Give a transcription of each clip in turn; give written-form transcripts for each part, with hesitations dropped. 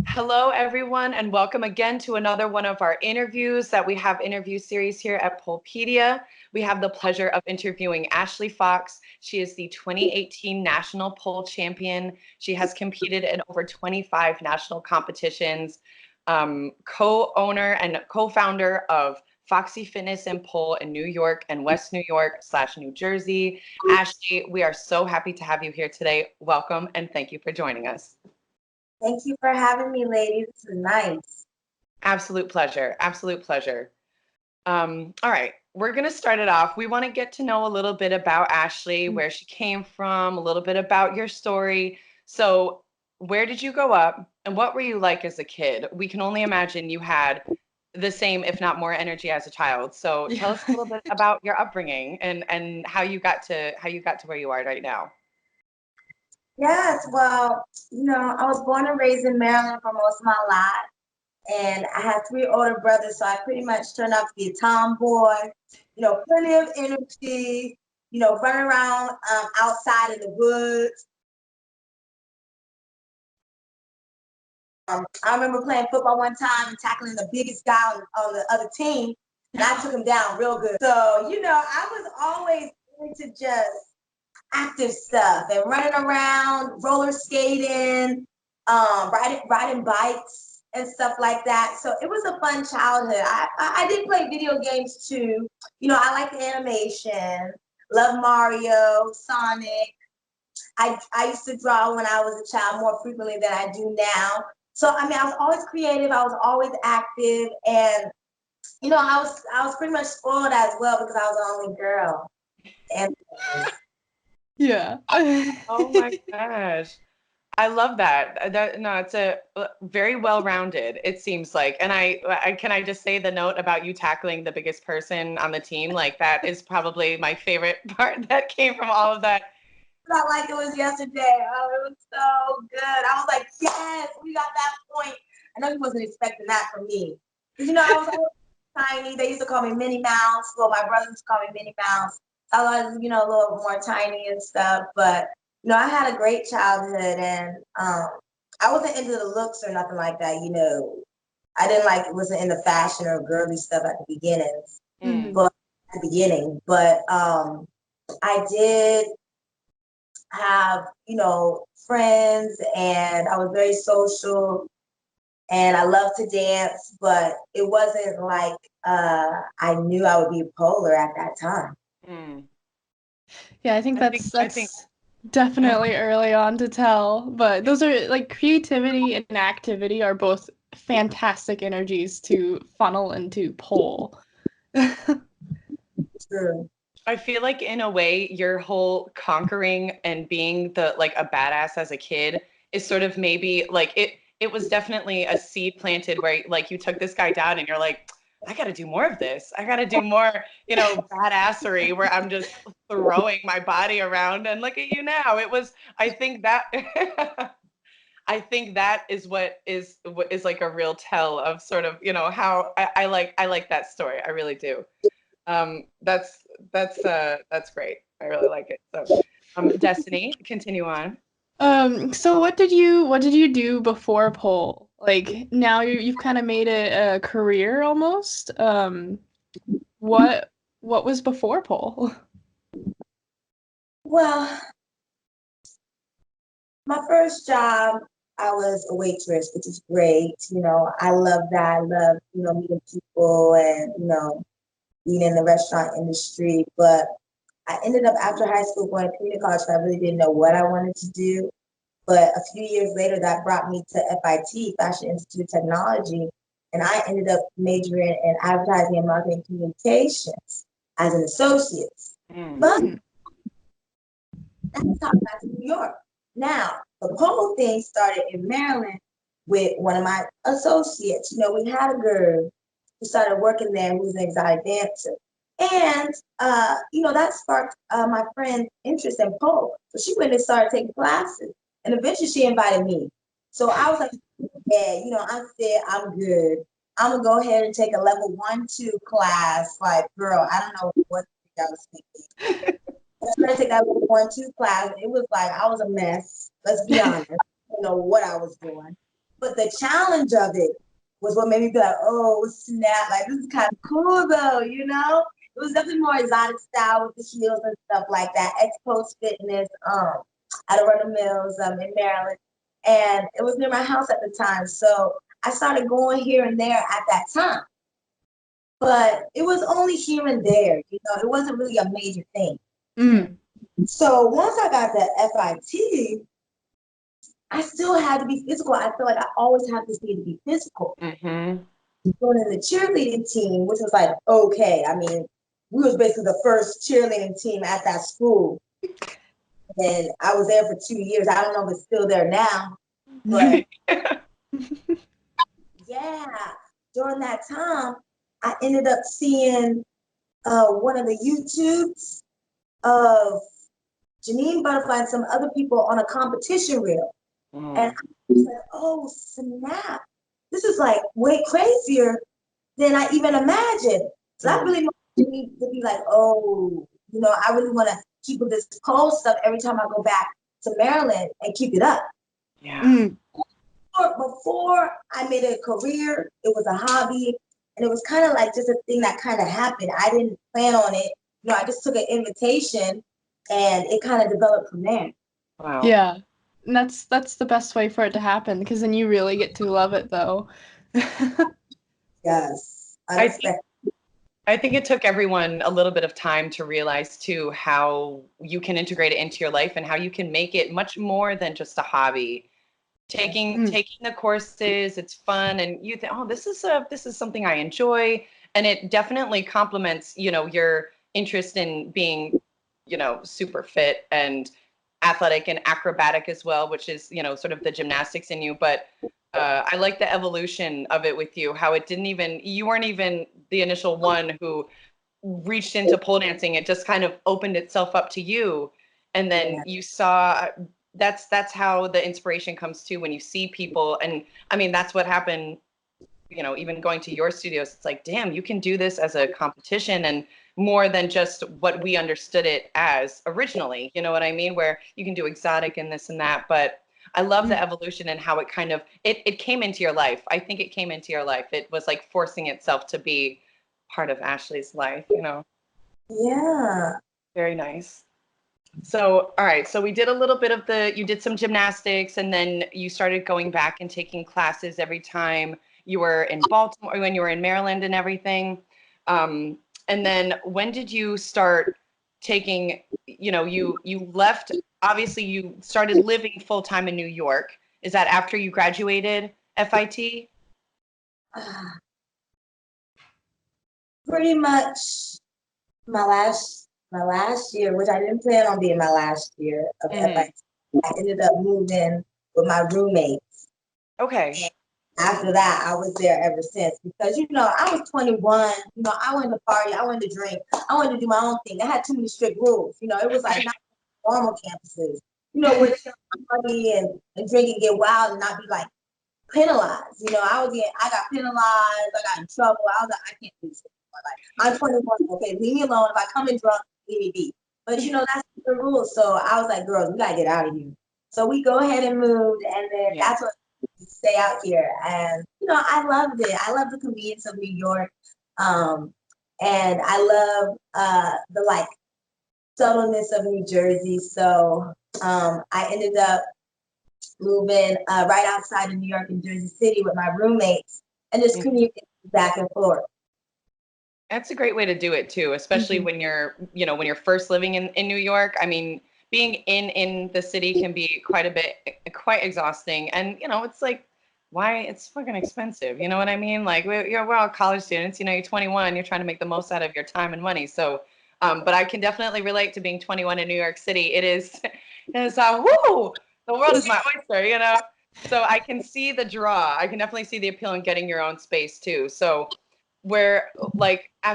Hello, everyone, and welcome again to another one of our interviews that we have interview series here at Polepedia. We have the pleasure of interviewing Ashley Fox. She is the 2018 National Pole Champion. She has competed in over 25 national competitions, co-owner and co-founder of Foxy Fitness and Pole in New York and West New York/New Jersey. Ashley, we are so happy to have you here today. Welcome, and thank you for joining us. Thank you for having me, ladies. This is nice. Absolute pleasure. Absolute pleasure. All right, we're going to start it off. We want to get to know a little bit about Ashley, where she came from, a little bit about your story. So, where did you grow up and what were you like as a kid? We can only imagine you had the same, if not more, energy as a child. So, tell us a little bit about your upbringing and how you got to where you are right now. Yes, well, I was born and raised in Maryland for most of my life, and I have three older brothers, so I pretty much turned out to be a tomboy, plenty of energy, running around outside in the woods. I remember playing football one time and tackling the biggest guy on the other team, and I took him down real good. So, I was always into just active stuff and running around, roller skating, riding bikes and stuff like that. So it was a fun childhood. I did play video games too. I like animation, love Mario, Sonic. I used to draw when I was a child more frequently than I do now. So I mean, I was always creative. I was always active, and I was pretty much spoiled as well because I was the only girl. And Yeah. Oh my gosh. I love that. No, it's a very well-rounded, it seems like. And I just say the note about you tackling the biggest person on the team, like that is probably my favorite part that came from all of that. not like it was yesterday. Oh, it was so good. I was like, yes, we got that point. I know he wasn't expecting that from me. Because, I was always tiny. They used to call me Minnie Mouse. Well, my brothers used to call me Minnie Mouse. I was, a little more tiny and stuff. But, I had a great childhood, and I wasn't into the looks or nothing like that. I didn't wasn't into fashion or girly stuff at the beginnings. Mm. But at the beginning. But I did have, friends, and I was very social, and I love to dance, but it wasn't like I knew I would be polar at that time. Mm. Yeah, I think I think that's definitely early on to tell, but those are like creativity and activity are both fantastic energies to funnel into pole. True. I feel like in a way your whole conquering and being the like a badass as a kid is sort of maybe like it was definitely a seed planted where like you took this guy down and you're like, I got to do more of this. I got to do more, badassery where I'm just throwing my body around and look at you now. It was I think that I think that is what is like a real tell of sort of, how I like that story. I really do. That's great. I really like it. So, Destiny, continue on. So what did you do before pole? Like now you've kind of made it a career almost. What was before pole? Well, my first job, I was a waitress, which is great. I love that. I love, meeting people and, being in the restaurant industry. But I ended up after high school going to community college, so I really didn't know what I wanted to do. But a few years later, that brought me to FIT, Fashion Institute of Technology, and I ended up majoring in advertising and marketing communications as an associate. Mm. But that's how I got to New York. Now, the whole thing started in Maryland with one of my associates. We had a girl who started working there who was an exotic dancer. And, that sparked my friend's interest in pole. So she went and started taking classes. And eventually she invited me. So I was like, yeah, I'm fit, I'm good. I'm going to go ahead and take a level 1, 2 class. Like, girl, I don't know what I was thinking. I started to take that level 1, 2 class. It was like I was a mess. Let's be honest. I don't know what I was doing. But the challenge of it was what made me be like, oh, snap, like this is kind of cool though, you know? It was definitely more exotic style with the heels and stuff like that. Foxy Fitness, out of Run Mills, in Maryland. And it was near my house at the time. So I started going here and there at that time. But it was only here and there, you know, it wasn't really a major thing. Mm. So once I got the FIT, I still had to be physical. I feel like I always have this need to be physical. Mm-hmm. Going in the cheerleading team, which was like, okay, I mean, we was basically the first cheerleading team at that school. And I was there for 2 years. I don't know if it's still there now, but yeah, during that time, I ended up seeing one of the YouTubes of Janine Butterfly and some other people on a competition reel. And I was like, oh, snap. This is like way crazier than I even imagined. So that really motivated me to be like, oh, you know, I really want to keep with this pole stuff every time I go back to Maryland and keep it up. Yeah. Before I made it a career, it was a hobby. And it was kind of like just a thing that kind of happened. I didn't plan on it. You know, I just took an invitation and it kind of developed from there. Wow. Yeah. And that's the best way for it to happen, because then you really get to love it though. Yes. I think it took everyone a little bit of time to realize too how you can integrate it into your life and how you can make it much more than just a hobby. Taking the courses, it's fun, and you think, oh, this is something I enjoy, and it definitely complements, you know, your interest in being, you know, super fit and athletic and acrobatic as well, which is, you know, sort of the gymnastics in you. But I like the evolution of it with you, how it didn't even, you weren't even the initial one who reached into pole dancing. It just kind of opened itself up to you. And then you saw, that's how the inspiration comes too, when you see people. And I mean, that's what happened, you know, even going to your studios. It's like, damn, you can do this as a competition and more than just what we understood it as originally. You know what I mean? Where you can do exotic and this and that. But I love the evolution and how it kind of, it came into your life. I think it came into your life. It was like forcing itself to be part of Ashley's life, you know? Yeah. Very nice. So, all right. So we did a little bit of you did some gymnastics, and then you started going back and taking classes every time you were in Baltimore, when you were in Maryland and everything. And then when did you start taking, you know, you left, obviously you started living full time in New York. Is that after you graduated FIT? Pretty much my last year, which I didn't plan on being my last year of FIT. I ended up moving with my roommates. Okay. And after that, I was there ever since because, you know, I was 21. You know, I wanted to party. I wanted to drink. I wanted to do my own thing. They had too many strict rules. You know, it was like not normal campuses, you know, where they can party and drink and get wild and not be like penalized. You know, I got penalized. I got in trouble. I was like, I can't do this anymore. Like, I'm 21. Okay, leave me alone. If I come in drunk, leave me be. But, you know, that's the rules. So I was like, girls, we got to get out of here. So we go ahead and moved. And then that's what stay out here. And, you know, I loved it. I love the convenience of New York. And I love the like subtleness of New Jersey. So I ended up moving right outside of New York in Jersey City with my roommates and just commuting back and forth. That's a great way to do it too, especially when you're, you know, when you're first living in New York. I mean, being in the city can be quite exhausting. And, you know, it's like, why it's fucking expensive. You know what I mean? Like we're all college students, you know, you're 21, you're trying to make the most out of your time and money. So, but I can definitely relate to being 21 in New York City. It's whoo, the world is my oyster, you know? So I can see the draw. I can definitely see the appeal in getting your own space too. So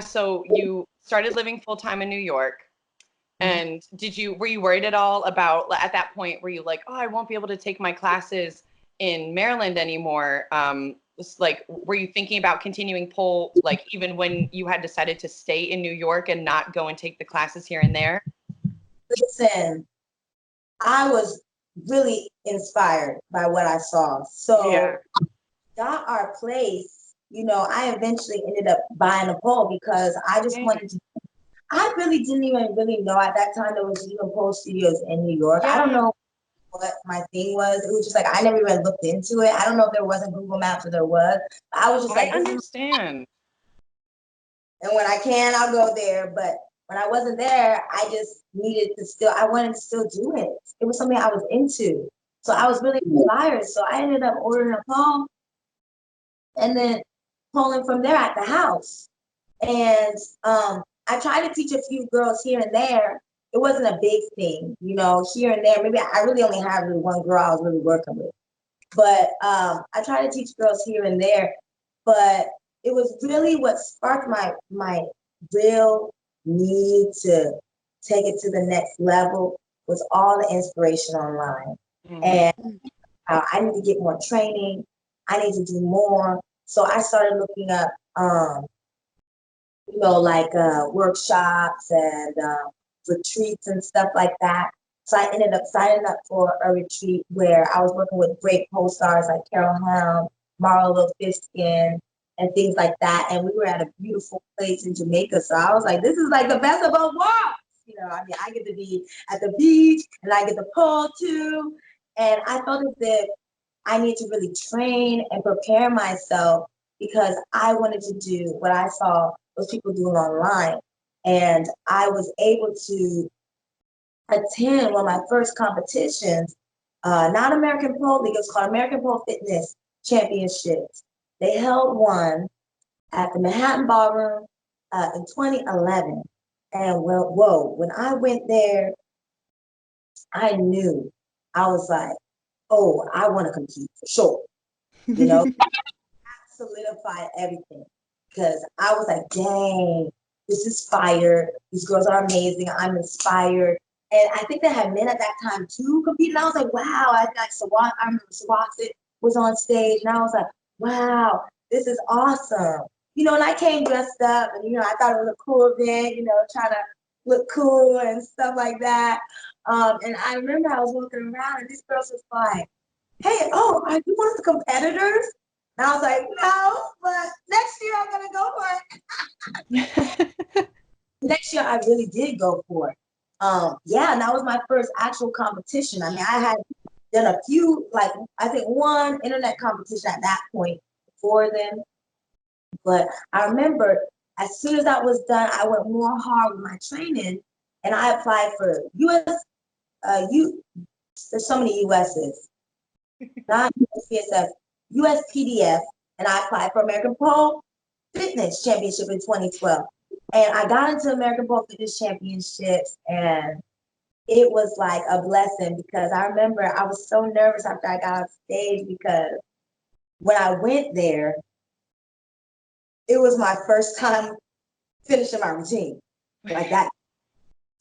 so you started living full time in New York. And were you worried at all about, at that point, were you like, oh, I won't be able to take my classes in Maryland anymore? Were you thinking about continuing pole, like even when you had decided to stay in New York and not go and take the classes here and there? Listen, I was really inspired by what I saw. So Yeah. got our place, I eventually ended up buying a pole because I just wanted to. I really didn't even really know at that time there was even pole studios in New York. I don't Yeah. know what my thing was. It was just like I never even looked into it. I don't know if there wasn't Google Maps or there was. I was just I like, this is, understand. and when I can, I'll go there. But when I wasn't there, I just needed to still. I wanted to still do it. It was something I was into, so I was really inspired. So I ended up ordering a pole and then pulling from there at the house. And I tried to teach a few girls here and there. It wasn't a big thing, here and there. Maybe I really only had really one girl I was really working with. But I tried to teach girls here and there. But it was really what sparked my real need to take it to the next level was all the inspiration online. Mhm. And I need to get more training. I need to do more. So I started looking up like workshops and retreats and stuff like that. So I ended up signing up for a retreat where I was working with great pole stars like Carol Helm, Marlo Fiskin, and things like that. And we were at a beautiful place in Jamaica. So I was like, this is like the best of both worlds. I get to be at the beach and I get the pole too. And I felt as if I need to really train and prepare myself because I wanted to do what I saw those people doing online. And I was able to attend one of my first competitions, not American Pole League, it was called American Pole Fitness Championships. They held one at the Manhattan Ballroom in 2011. And when I went there, I knew, I was like, oh, I want to compete for sure. Solidified everything because I was like, dang, this is fire. These girls are amazing. I'm inspired. And I think they had men at that time too competing. I was like, wow. I remember Sawasset was on stage and I was like, wow, this is awesome. And I came dressed up and, I thought it was a cool event, trying to look cool and stuff like that. And I remember I was walking around and these girls was like, hey, oh, are you one of the competitors? And I was like, no, but next year I'm gonna go for it. Next year I really did go for it. And that was my first actual competition. I mean, I had done a few, like I think one internet competition at that point before then. But I remember as soon as that was done, I went more hard with my training and I applied for there's so many US's. Not USPSF, USPDF, and I applied for American Pole Fitness Championship in 2012. And I got into American Pole Fitness Championships, and it was like a blessing because I remember I was so nervous after I got off stage because when I went there, it was my first time finishing my routine like that.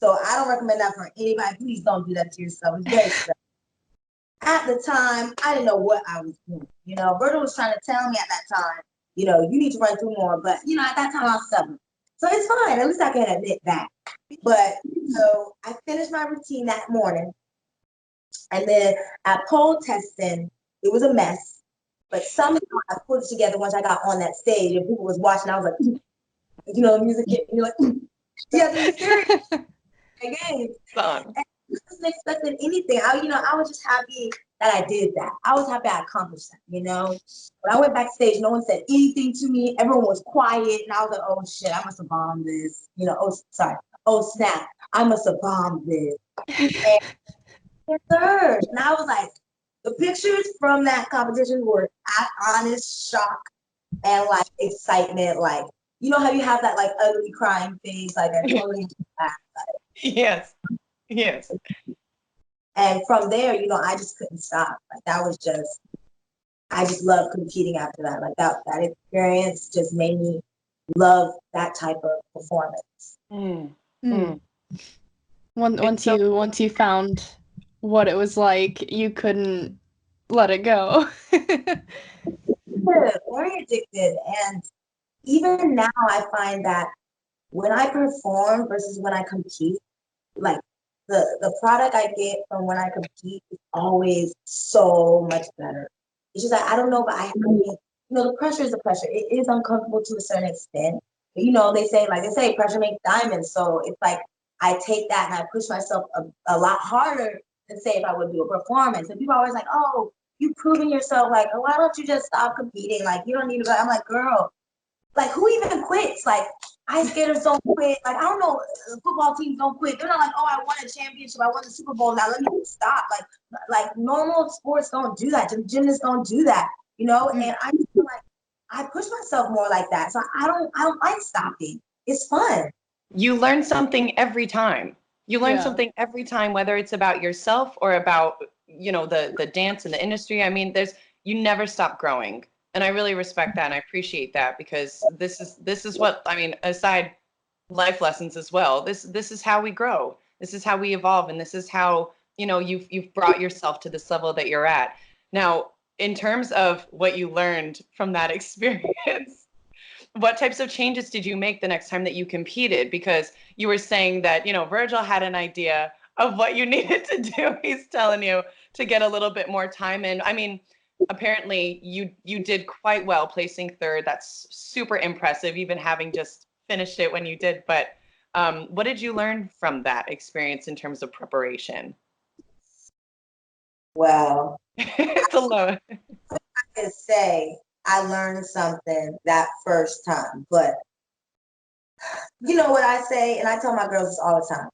So I don't recommend that for anybody. Please don't do that to yourself. It's very stressful. At the time, I didn't know what I was doing. Berta was trying to tell me at that time, you need to run through more. But, at that time I was stubborn. So it's fine. At least I can admit that. But, so I finished my routine that morning. And then at pole testing, it was a mess. But somehow I put it together once I got on that stage and people was watching. I was like, the music hit. And you're like, yeah, this is serious. Again. Fun. I wasn't expecting anything. I was just happy that I did that. I was happy I accomplished that, When I went backstage, no one said anything to me. Everyone was quiet. And I was like, oh shit, I must have bombed this. Oh, sorry. Oh, snap. I must have bombed this. And third. And I was like, the pictures from that competition were honest shock and like excitement. Like, how you have that like ugly crying face, like a totally Yes. Yes. And from there, I just couldn't stop. Like that was just, I just loved competing after that. Like that experience just made me love that type of performance. Mm. Mm. Once you found what it was like, you couldn't let it go. Yeah, very addicted. And even now I find that when I perform versus when I compete, like the product I get from when I compete is always so much better. It's just like, I don't know, but I mean, the pressure is the pressure. It is uncomfortable to a certain extent. But, they say pressure makes diamonds. So it's like I take that and I push myself a lot harder than say if I would do a performance. And people are always like, oh, you proving yourself. Like, oh, why don't you just stop competing? Like, you don't need to go. I'm like, girl, like, who even quits? Like, ice skaters don't quit. Like, I don't know, football teams don't quit. They're not like, oh, I won a championship, I won the Super Bowl. Now let me stop. Like normal sports don't do that. Gymnasts don't do that. And I feel like I push myself more like that. So I don't like stopping. It's fun. You learn something every time. You learn Yeah. something every time, whether it's about yourself or about, the dance and the industry. I mean, you never stop growing. And I really respect that and I appreciate that, because this is what, I mean, aside life lessons as well. This is how we grow. This is how we evolve, and this is how, you've brought yourself to this level that you're at. Now, in terms of what you learned from that experience, what types of changes did you make the next time that you competed? Because you were saying that, Virgil had an idea of what you needed to do. He's telling you to get a little bit more time in. I mean, apparently you did quite well, placing third. That's super impressive, even having just finished it when you did. But what did you learn from that experience in terms of preparation? Well, It's a lot. I can say I learned something that first time, but you know what I say, and I tell my girls this all the time.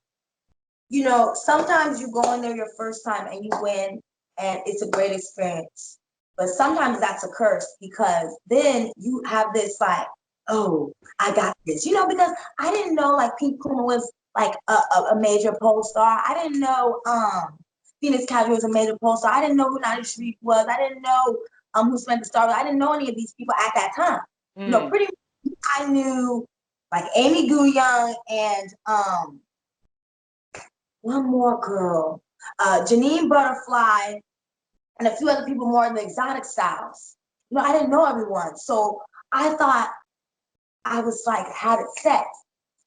Sometimes you go in there your first time and you win, and it's a great experience. But sometimes that's a curse, because then you have this like, oh, I got this. Because I didn't know like Pink Puma was like a major pole star. I didn't know Phoenix Casual was a major pole star. I didn't know who Nadia Sharif was. I didn't know who Samantha Star was. I didn't know any of these people at that time. Pretty much I knew like Amy Gu Young and one more girl, Janine Butterfly, and a few other people more in the exotic styles. I didn't know everyone. So I thought I was like, had it set.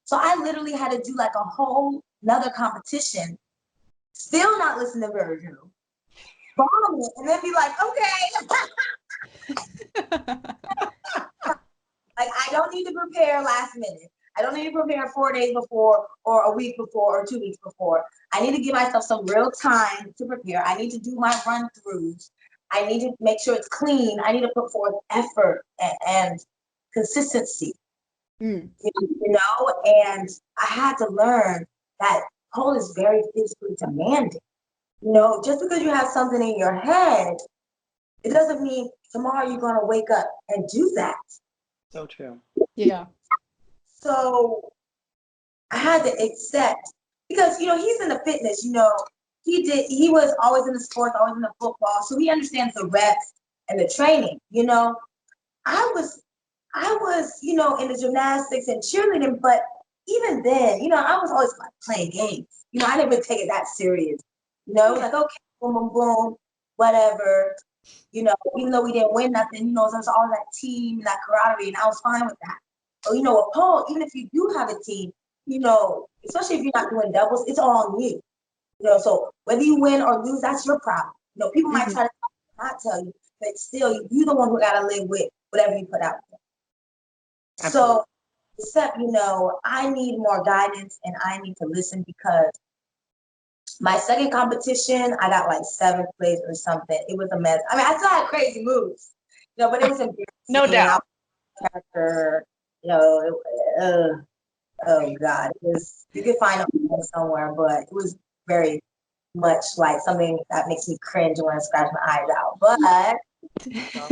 So I literally had to do like a whole another competition, still not listen to Virgil, bomb it, and then be like, okay. Like, I don't need to prepare last minute. I don't need to prepare 4 days before or a week before or 2 weeks before. I need to give myself some real time to prepare. I need to do my run throughs. I need to make sure it's clean. I need to put forth effort and consistency, and I had to learn that pole is very physically demanding. Just because you have something in your head, it doesn't mean tomorrow you're going to wake up and do that. So true. Yeah. So I had to accept, because he's in the fitness. He was always in the sports, always in the football, so he understands the reps and the training. I was in the gymnastics and cheerleading, but even then, I was always like playing games. I didn't even take it that serious. It was like, okay, boom, boom, boom, whatever. Even though we didn't win nothing, there was all that team, that camaraderie, and I was fine with that. So, with pole, even if you do have a team, especially if you're not doing doubles, it's all on you. So whether you win or lose, that's your problem. People might try to not tell you, but still, you're the one who got to live with whatever you put out there. Absolutely. So, except, I need more guidance and I need to listen, because my second competition, I got like 7th place or something. It was a mess. I mean, I still had crazy moves, but it was embarrassing. No doubt. Character, oh God, you could find it somewhere, but it was very much like something that makes me cringe and want to scratch my eyes out. But if I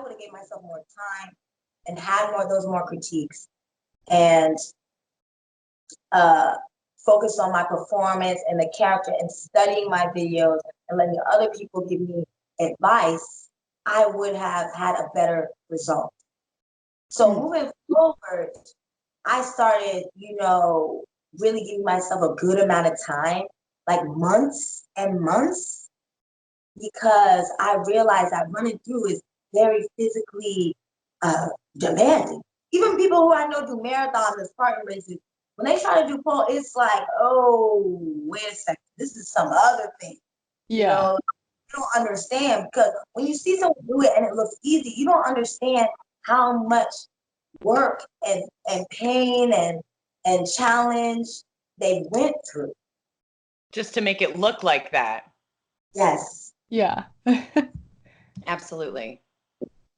would have gave myself more time and had more critiques and focused on my performance and the character and studying my videos and letting other people give me advice, I would have had a better result. So moving forward, I started, really giving myself a good amount of time, like months and months, because I realized that running through is very physically demanding. Even people who I know do marathons and Spartan races, When they try to do pole, it's like, oh, wait a second, this is some other thing. You Yeah. know, you don't understand, because when you see someone do it and it looks easy, you don't understand how much work and pain and challenge they went through. Just to make it look like that. Yes. Yeah. Absolutely.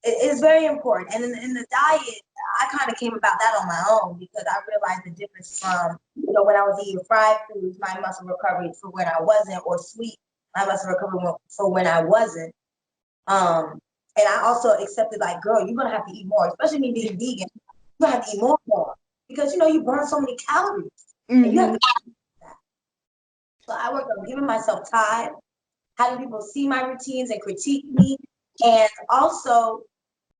It is very important. And in the diet, I kind of came about that on my own, because I realized the difference from, when I was eating fried foods, my muscle recovery for when I wasn't, or sweet, my muscle recovery for when I wasn't. And I also accepted, like, girl, you're gonna have to eat more, especially me being vegan. You're gonna have to eat more because you burn so many calories, and you have to. So I worked on giving myself time, having people see my routines and critique me, and also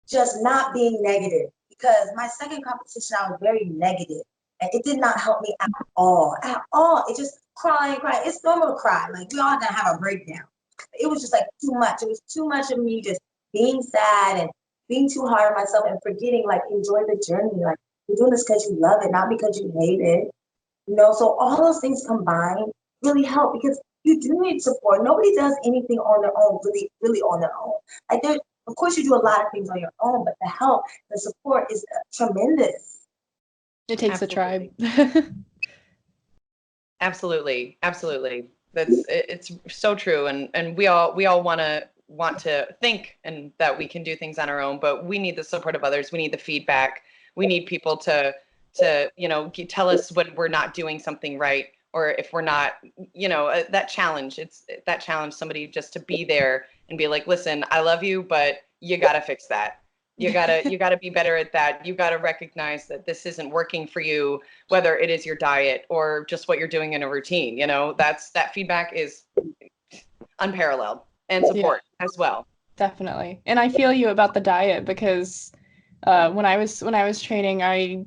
just not being negative. Because my second competition, I was very negative, and it did not help me at all. At all. It just crying. It's normal to cry. Like, we all gotta have a breakdown. It was just like too much. It was too much of me just being sad and being too hard on myself, and forgetting, like, enjoy the journey. Like, you're doing this because you love it, not because you hate it. So all those things combined really help, because you do need support. Nobody does anything on their own, really, really on their own. Like, of course, you do a lot of things on your own, but the help, the support is tremendous. It takes Absolutely. a tribe. Absolutely. Absolutely. It's so true. And we all want to think and that we can do things on our own, but we need the support of others. We need the feedback. We need people to tell us when we're not doing something right, or if we're not, that challenge. It's that challenge, somebody just to be there and be like, listen, I love you, but you got to fix that. You gotta be better at that. You gotta recognize that this isn't working for you, whether it is your diet or just what you're doing in a routine. That feedback is unparalleled, and support as well. Definitely. And I feel you about the diet, because when I was training, I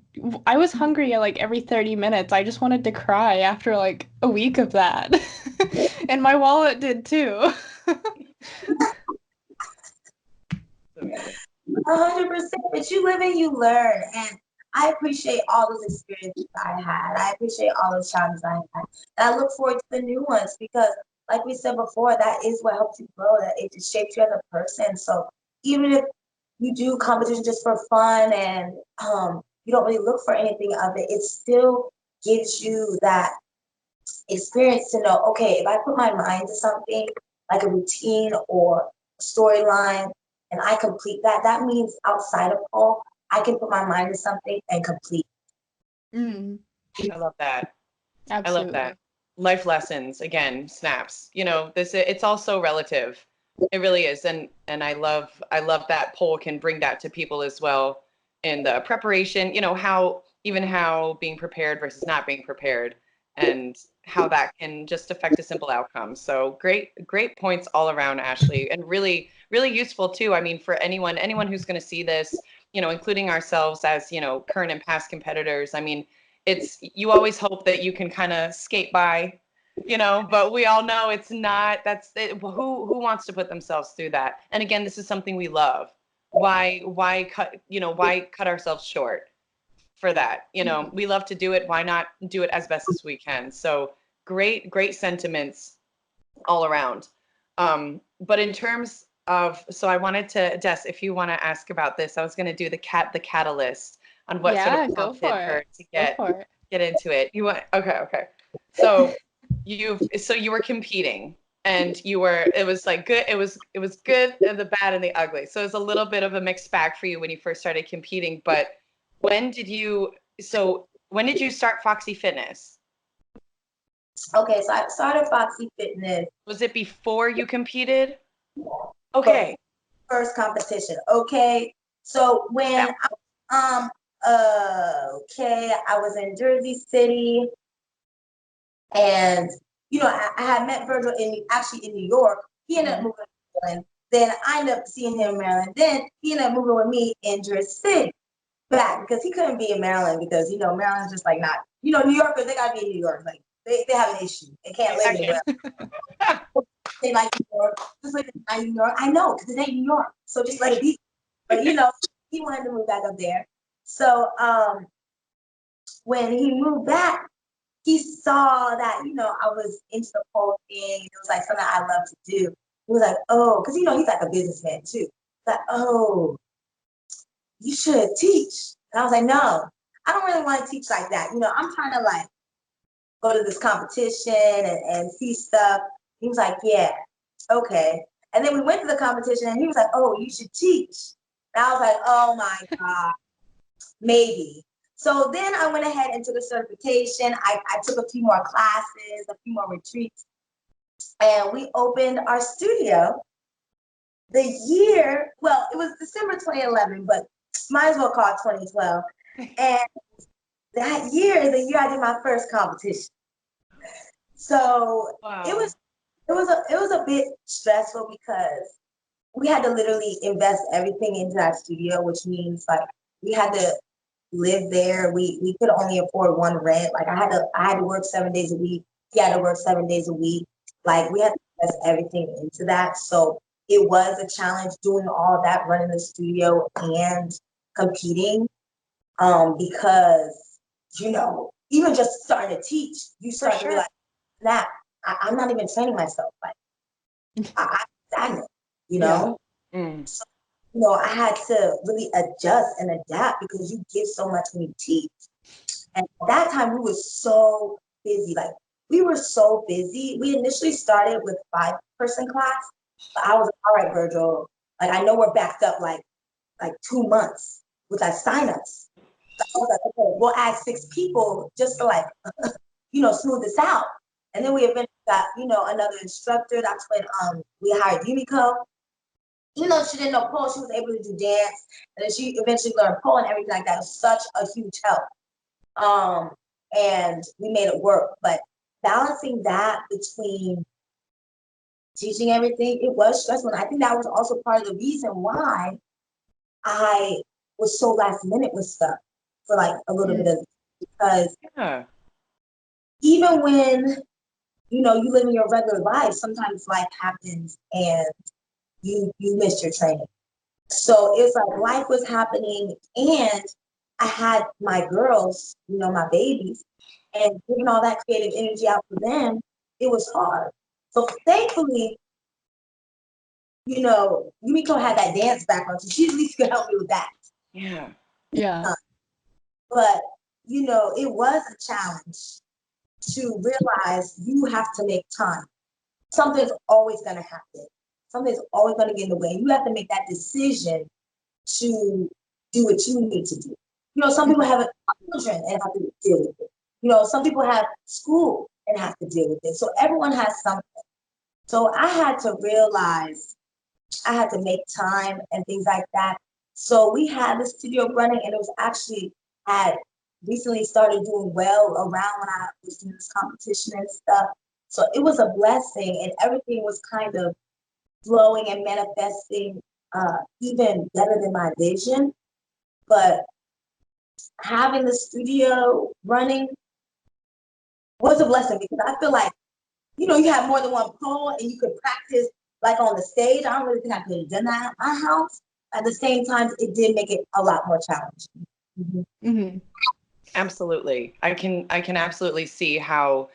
was hungry at like every 30 minutes. I just wanted to cry after like a week of that. And my wallet did too. 100%. But you live and you learn. And I appreciate all those experiences I had. I appreciate all those challenges I had. And I look forward to the new ones, because, like we said before, that is what helps you grow. That it just shapes you as a person. So even if you do competition just for fun, and you don't really look for anything of it, it still gives you that experience to know, okay, if I put my mind to something like a routine or a storyline, and I complete that, that means outside of pole, I can put my mind to something and complete. Mm, I love that. I love absolutely. that. Life lessons, again, snaps. It's also relative. It really is. And I love that pole can bring that to people as well, in the preparation, how being prepared versus not being prepared, and how that can just affect a simple outcome. So great points all around, Ashley, and really, really useful too. I mean, for anyone who's going to see this, including ourselves as, current and past competitors. I mean, you always hope that you can kind of skate by, but we all know it's not. That's it. Who wants to put themselves through that? And again, this is something we love. Why cut ourselves short for that? We love to do it. Why not do it as best as we can? So great sentiments all around. But in terms of, so I wanted to, Des, if you want to ask about this, I was going to do the catalyst on what sort Yeah, of go prompted for her it. to Go for it. get into it. You want, okay. So you were competing, and it was like good. It was good, and the bad and the ugly. So it was a little bit of a mixed bag for you when you first started competing. But when did you, when did you start Foxy Fitness? Okay, so I started Foxy Fitness. Was it before you competed? Okay. First competition. Okay, so when I was in Jersey City, and I had met Virgil in New York. He ended up moving to Maryland. Then I ended up seeing him in Maryland. Then he ended up moving with me in Jersey City back, because he couldn't be in Maryland, because Maryland's just like not, New Yorkers, they gotta be in New York. Like they have an issue. They can't live anywhere. They like New York, just like it's not New York. I know, because it ain't New York. So just let it be. But he wanted to move back up there. So when he moved back, he saw that, I was into the pole thing. It was like something I love to do. He was like, oh, because, he's like a businessman too. Like, oh, you should teach. And I was like, no, I don't really want to teach like that. I'm trying to like go to this competition and see stuff. He was like, yeah, okay. And then we went to the competition and he was like, oh, you should teach. And I was like, oh my God, maybe. So then I went ahead and took a certification. I took a few more classes, a few more retreats, and we opened our studio the year, well, it was December 2011, but might as well call it 2012. And that year is the year I did my first competition. So Wow. it was a bit stressful because we had to literally invest everything into that studio, which means like we had to live there. We could only afford one rent. Like I had to work 7 days a week. He had to work 7 days a week. Like we had to invest everything into that. So it was a challenge doing all of that, running the studio and competing. Because, even just starting to teach, you start to realize that I'm not even training myself. Like I'm stagnant, Yeah. Mm. So, I had to really adjust and adapt because you give so much when you teach. And at that time we were so busy. Like we were so busy. We initially started with 5-person class, but I was like, all right, Virgil, like I know we're backed up like 2 months with our signups. So I was like, okay, we'll add 6 people just to like, smooth this out. And then we eventually got, another instructor. That's when we hired Yumiko. Even though she didn't know pole, she was able to do dance. And then she eventually learned pole and everything like that. It was such a huge help. And we made it work. But balancing that between teaching everything, it was stressful. And I think that was also part of the reason why I was so last minute with stuff for like a little bit of, because even when, you live in your regular life, sometimes life happens and you miss your training. So it's like life was happening and I had my girls, my babies, and giving all that creative energy out for them, it was hard. So thankfully, Yumiko had that dance background, so she at least could help me with that. Yeah. Yeah. But, it was a challenge to realize you have to make time. Something's always going to happen. Something's always going to get in the way. You have to make that decision to do what you need to do. Some people have children and have to deal with it. Some people have school and have to deal with it. So everyone has something. So I had to realize I had to make time and things like that. So we had the studio running and it was actually had recently started doing well around when I was doing this competition and stuff. So it was a blessing and everything was kind of flowing and manifesting even better than my vision. But having the studio running was a blessing because I feel like, you have more than one pole and you could practice like on the stage. I don't really think I could have done that at my house. At the same time, it did make it a lot more challenging. Mm-hmm. Mm-hmm. Absolutely. I can absolutely see how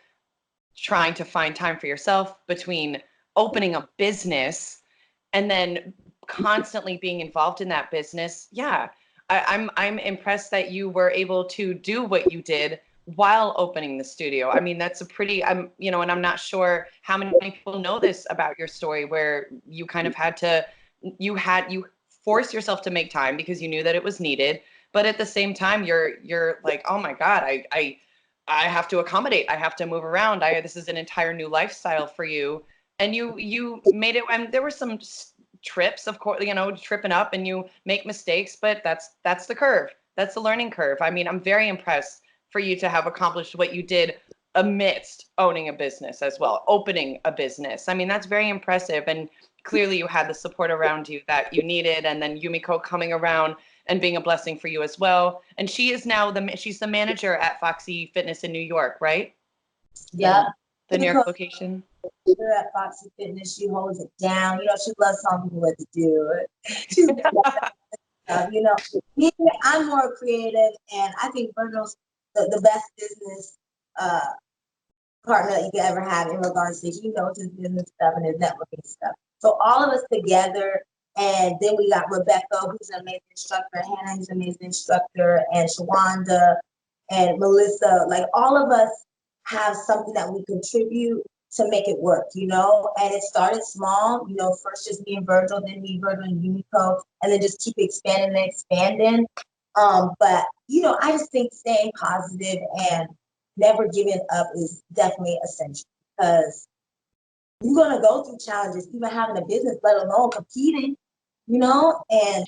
trying to find time for yourself between opening a business and then constantly being involved in that business. Yeah. I'm impressed that you were able to do what you did while opening the studio. I mean, that's a pretty, and I'm not sure how many people know this about your story where you kind of you forced yourself to make time because you knew that it was needed. But at the same time, you're like, oh my God, I have to accommodate. I have to move around. This is an entire new lifestyle for you. And you made it, and there were some trips, of course, tripping up and you make mistakes, but that's the curve. That's the learning curve. I mean, I'm very impressed for you to have accomplished what you did amidst owning a business as well, opening a business. I mean, that's very impressive. And clearly you had the support around you that you needed. And then Yumiko coming around and being a blessing for you as well. And she is now she's the manager at Foxy Fitness in New York, right? Yeah. The New York location. At Foxy Fitness, she holds it down. She loves telling people what to do. She's me, I'm more creative, and I think Virgil's the best business partner that you could ever have in regards to, he knows his business stuff and his networking stuff. So all of us together, and then we got Rebecca, who's an amazing instructor, Hannah, who's an amazing instructor, and Shawanda and Melissa, like all of us have something that we contribute to make it work, you know? And it started small, you know, first just me and Virgil, then me, Virgil, and Yumiko, and then just keep expanding and expanding. But, you know, I just think staying positive and never giving up is definitely essential, because you're going to go through challenges, even having a business, let alone competing, you know? And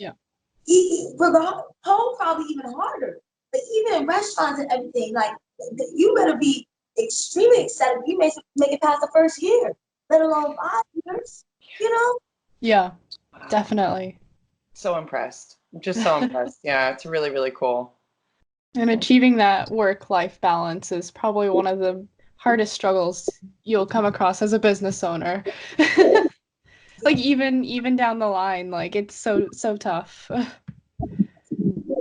for the whole, probably even harder. But even in restaurants and everything, like, you better be extremely excited. You may make it past the first year, let alone 5 years, you know? Yeah, definitely. So impressed. I'm just so impressed. Yeah, it's really, really cool. And achieving that work-life balance is probably one of the hardest struggles you'll come across as a business owner. Like even down the line, like it's so tough. It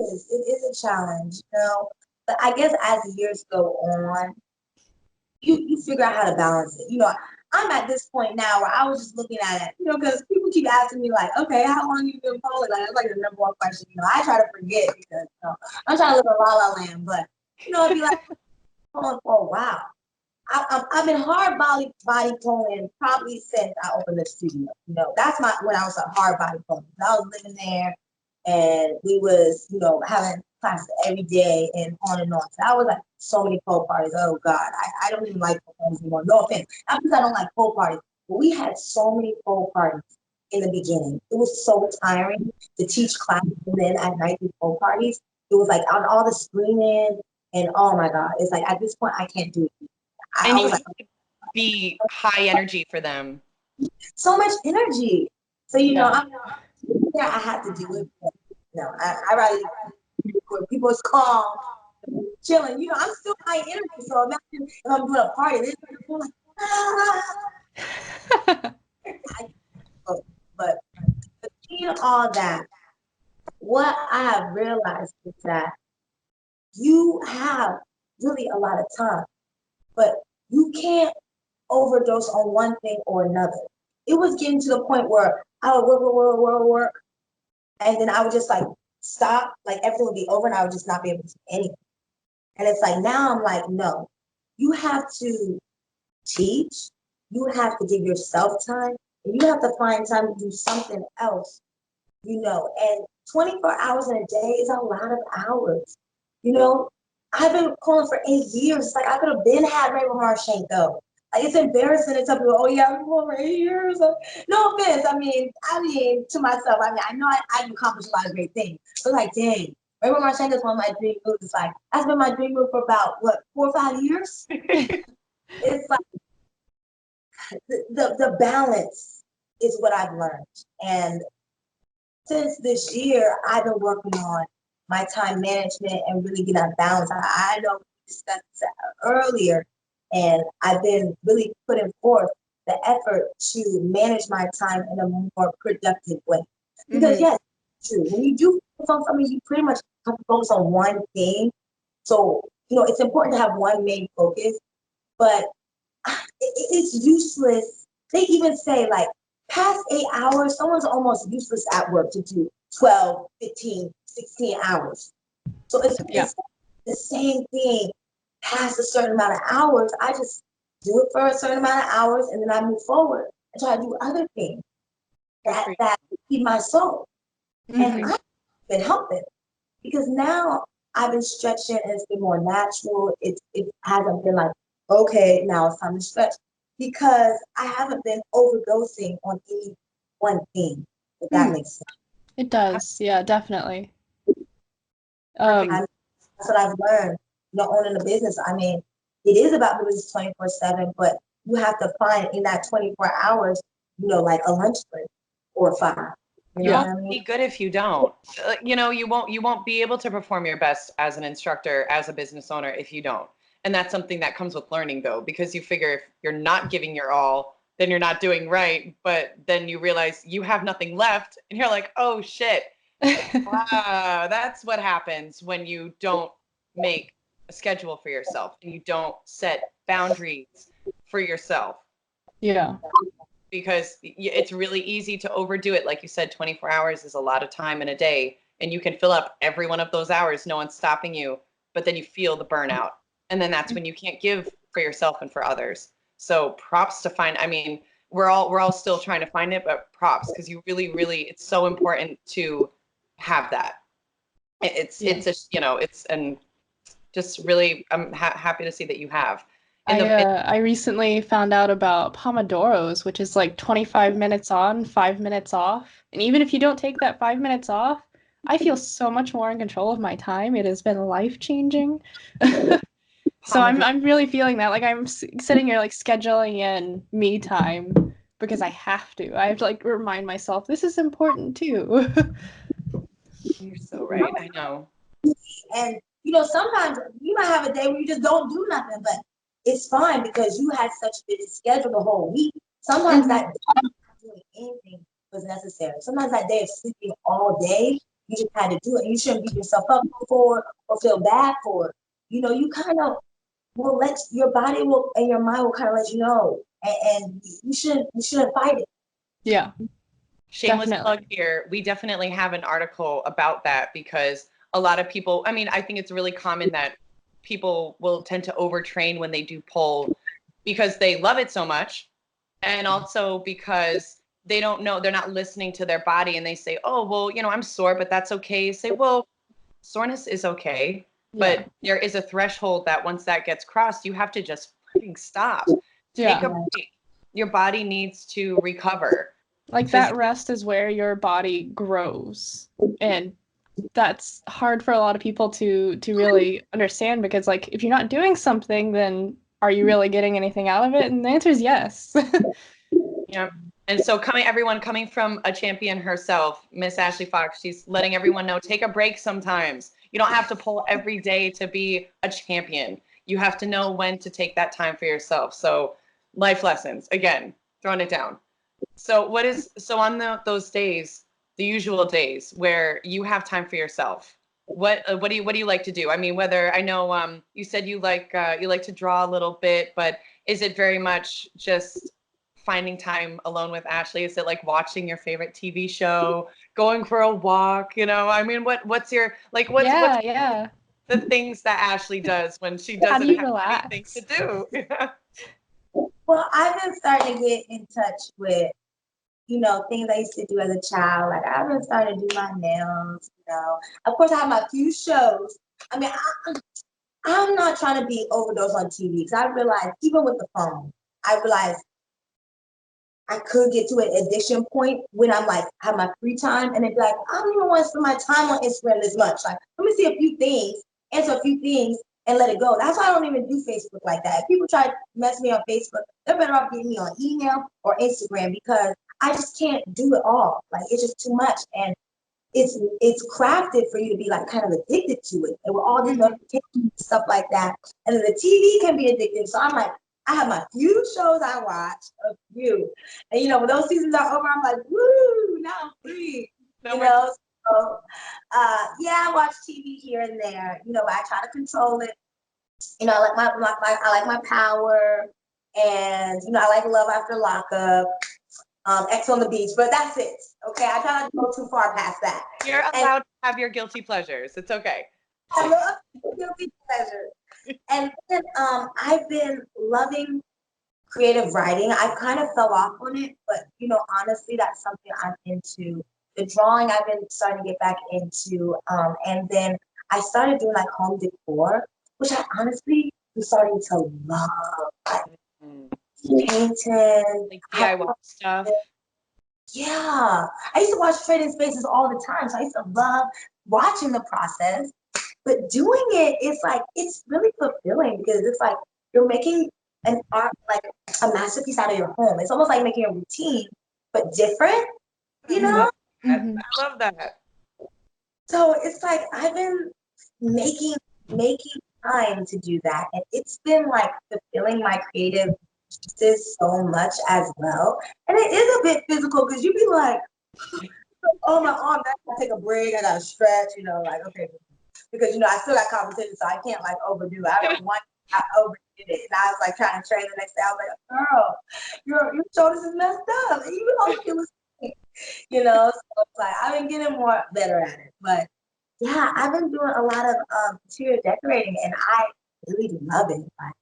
is a challenge, you know. But I guess as the years go on, you figure out how to balance it. You know, I'm at this point now where I was just looking at it, you know, because people keep asking me like, okay, how long you been polling? Like, that's like the number one question. You know, I try to forget because I'm trying to live in La La Land, but you know, it'd be like, oh wow. I've been hard body polling probably since I opened the studio. You know, that's when I was a hard body polling. I was living there, and we was, you know, having classes every day and on and on. So I was like so many pole parties. Oh God, I don't even like pole parties anymore. No offense, not because I don't like pole parties, but we had so many pole parties in the beginning. It was so tiring to teach classes and then at night do pole parties. It was like on all the screaming and oh my God, it's like at this point I can't do it. And I you was have like, to be high energy for them. so much energy. So, you know, Yeah. I had to do it. But, no, I rather where people's calm, chilling. You know, I'm still high energy. So imagine if I'm doing a party, this people like, but between all that, what I have realized is that you have really a lot of time, but you can't overdose on one thing or another. It was getting to the point where I would work, and then I would just like stop, like everything would be over, and I would just not be able to do anything. And it's like now I'm like, no, you have to teach, you have to give yourself time, and you have to find time to do something else, you know. And 24 hours in a day is a lot of hours, you know. I've been calling for 8 years. It's like I could have been had Rainbow Marshenko. Like, it's embarrassing to tell people, oh yeah, I've been calling for 8 years. No offense. I mean, to myself, I know I've accomplished a lot of great things. But like, dang, Rainbow Marshenko is one of my dream moves. It's like, that's been my dream move for about, what, 4 or 5 years? It's like, the balance is what I've learned. And since this year, I've been working on my time management and really getting that balance. I know we discussed this earlier, and I've been really putting forth the effort to manage my time in a more productive way. Because yes, it's true. When you do focus on something, you pretty much have to focus on one thing. So, you know, it's important to have one main focus, but it's useless. They even say like past 8 hours, someone's almost useless at work to do 12, 15, 16 hours. So it's the same thing past a certain amount of hours. I just do it for a certain amount of hours and then I move forward and try to do other things that feed my soul. And I've been helping because now I've been stretching and it's been more natural. It hasn't been like, okay, now it's time to stretch, because I haven't been overdosing on any one thing, if that makes sense. It does. Yeah, definitely. That's what I've learned, you know, owning a business. I mean, it is about the business 24/7, but you have to find in that 24 hours, you know, like a lunch break or 5. You know what I mean? Be good if you don't. You know, you won't be able to perform your best as an instructor, as a business owner, if you don't. And that's something that comes with learning, though, because you figure if you're not giving your all, then you're not doing right. But then you realize you have nothing left, and you're like, oh shit. That's what happens when you don't make a schedule for yourself and you don't set boundaries for yourself. Yeah. Because it's really easy to overdo it. Like you said, 24 hours is a lot of time in a day, and you can fill up every one of those hours, no one's stopping you, but then you feel the burnout. And then that's when you can't give for yourself and for others. So props to find, I mean, we're all still trying to find it, but props, because you really, really, it's so important to have that. It's a, you know, it's, and just really, I'm happy to see that you have. I recently found out about Pomodoros, which is like 25 minutes on, 5 minutes off. And even if you don't take that 5 minutes off, I feel so much more in control of my time. It has been life-changing. So I'm really feeling that. Like I'm sitting here like scheduling in me time because I have to. I have to like remind myself this is important too. You're so right. I know. And you know, sometimes you might have a day where you just don't do nothing, but it's fine because you had such a busy schedule the whole week. Sometimes that day of not doing anything was necessary. Sometimes that day of sleeping all day, you just had to do it. You shouldn't beat yourself up for it or feel bad for it. You know, you kind of will let your body will and your mind will kind of let you know, and you shouldn't fight it. Yeah. Shameless Definitely. plug here. We definitely have an article about that, because a lot of people, I mean, I think it's really common that people will tend to overtrain when they do pole because they love it so much, and also because they don't know, they're not listening to their body, and they say, oh, well, you know, I'm sore, but that's okay. Say, well, soreness is okay, Yeah. but there is a threshold that once that gets crossed, you have to just freaking stop. Take Yeah. a break. Your body needs to recover. Like that rest is where your body grows. And that's hard for a lot of people to really understand because like if you're not doing something, then are you really getting anything out of it? And the answer is yes. Yeah. And so everyone coming from a champion herself, Miss Ashley Fox, she's letting everyone know, take a break sometimes. You don't have to pull every day to be a champion. You have to know when to take that time for yourself. So life lessons, again, throwing it down. So on those days, the usual days where you have time for yourself, what do you like to do? I mean, whether I know you said you like to draw a little bit, but is it very much just finding time alone with Ashley? Is it like watching your favorite TV show, going for a walk? You know, I mean, what's your like what's Yeah. the things that Ashley does when she How doesn't do you have anything relax? to do? Well, I've been starting to get in touch with, you know, things I used to do as a child. Like I've been starting to do my nails, you know. Of course, I have my few shows. I mean, I'm not trying to be overdosed on TV because I realized even with the phone, I realized I could get to an addiction point when I'm like have my free time and it'd be like, I don't even want to spend my time on Instagram this much. Like, let me see a few things, answer a few things, and let it go. That's why I don't even do Facebook like that. If people try to mess me on Facebook, they're better off getting me on email or Instagram because I just can't do it all. Like it's just too much. And it's crafted for you to be like kind of addicted to it. And with all these notifications and stuff like that. And then the TV can be addictive. So I'm like, I have my few shows I watch, a few. And you know, when those seasons are over, I'm like, woo, now I'm free. You know, so yeah, I watch TV here and there, you know, but I try to control it. You know, I like my power, and you know, I like Love After Lockup, X on the Beach, but that's it. Okay, I try not to go too far past that. You're allowed to have your guilty pleasures. It's okay. I love guilty pleasure. And then I've been loving creative writing. I kind of fell off on it, but you know, honestly, that's something I'm into. The drawing I've been starting to get back into, and then I started doing like home decor, which I honestly am starting to love. Like painting, like DIY stuff. Yeah, I used to watch Trading Spaces all the time, so I used to love watching the process. But doing it, it's like it's really fulfilling because it's like you're making an art, like a masterpiece out of your home. It's almost like making a routine, but different, you know? Mm-hmm. I love that. So it's like I've been making time to do that, and it's been like fulfilling my creative juices so much as well. And it is a bit physical because you be like, oh my arm, I gotta take a break, I gotta stretch, you know, like okay. because, you know, I still got competition, so I can't like overdo it. I don't want, I overdid it. And I was like trying to train the next day. I was like, girl, your shoulders is messed up. And you know, it was, you know, so it's like, I've been getting more better at it. But yeah, I've been doing a lot of interior decorating and I really do love it. Like,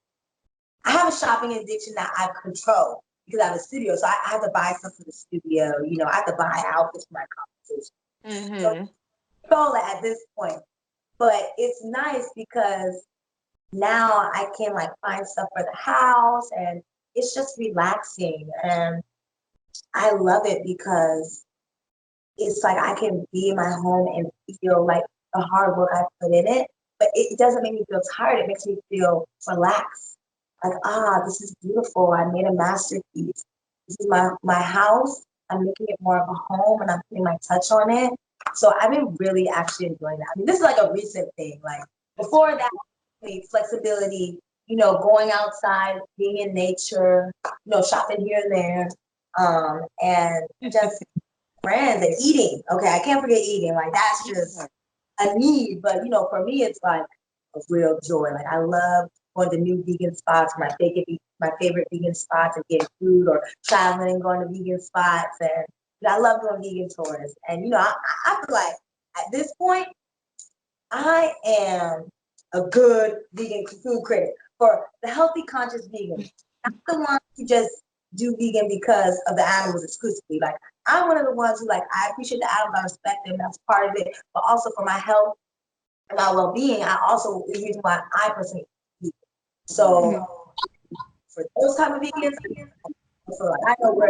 I have a shopping addiction that I control because I have a studio. So I have to buy stuff for the studio. You know, I have to buy outfits for my competition. So I control it at this point. But it's nice because now I can like find stuff for the house and it's just relaxing. And I love it because it's like I can be in my home and feel like the hard work I put in it, but it doesn't make me feel tired. It makes me feel relaxed. Like, this is beautiful. I made a masterpiece. This is my house. I'm making it more of a home and I'm putting my touch on it. So I've been really actually enjoying that. I mean, this is like a recent thing. Like before that, flexibility, you know, going outside, being in nature, you know, shopping here and there, and just friends and eating. Okay, I can't forget eating. Like that's just a need. But you know, for me, it's like a real joy. Like I love going to new vegan spots, my favorite vegan spots, and getting food or traveling and going to vegan spots. And you know, I love doing vegan tours. And you know, I feel like at this point, I am a good vegan food critic for the healthy, conscious vegan. Not the ones who just do vegan because of the animals exclusively. Like I'm one of the ones who like I appreciate the animals, I respect them, that's part of it. But also for my health and my well-being, I also the reason why I personally eat vegan. So for those type of vegans, so like, I know where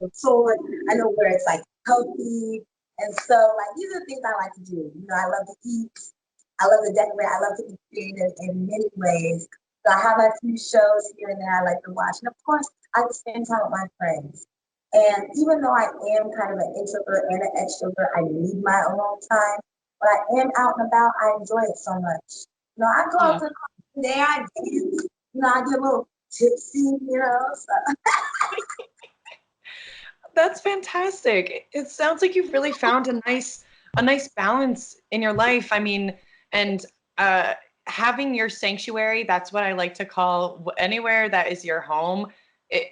it's sold, I know where it's like healthy. And so like these are the things I like to do. You know, I love to eat. I love to decorate. I love to be creative in many ways. So I have a few shows here and there I like to watch. And of course, I like to spend time with my friends. And even though I am kind of an introvert and an extrovert, I need my alone time. But I am out and about. I enjoy it so much. You know, I go out to the club there, I dance. You know, I get a little tipsy, you know. So. That's fantastic. It sounds like you've really found a nice balance in your life. I mean, and having your sanctuary, that's what I like to call anywhere that is your home,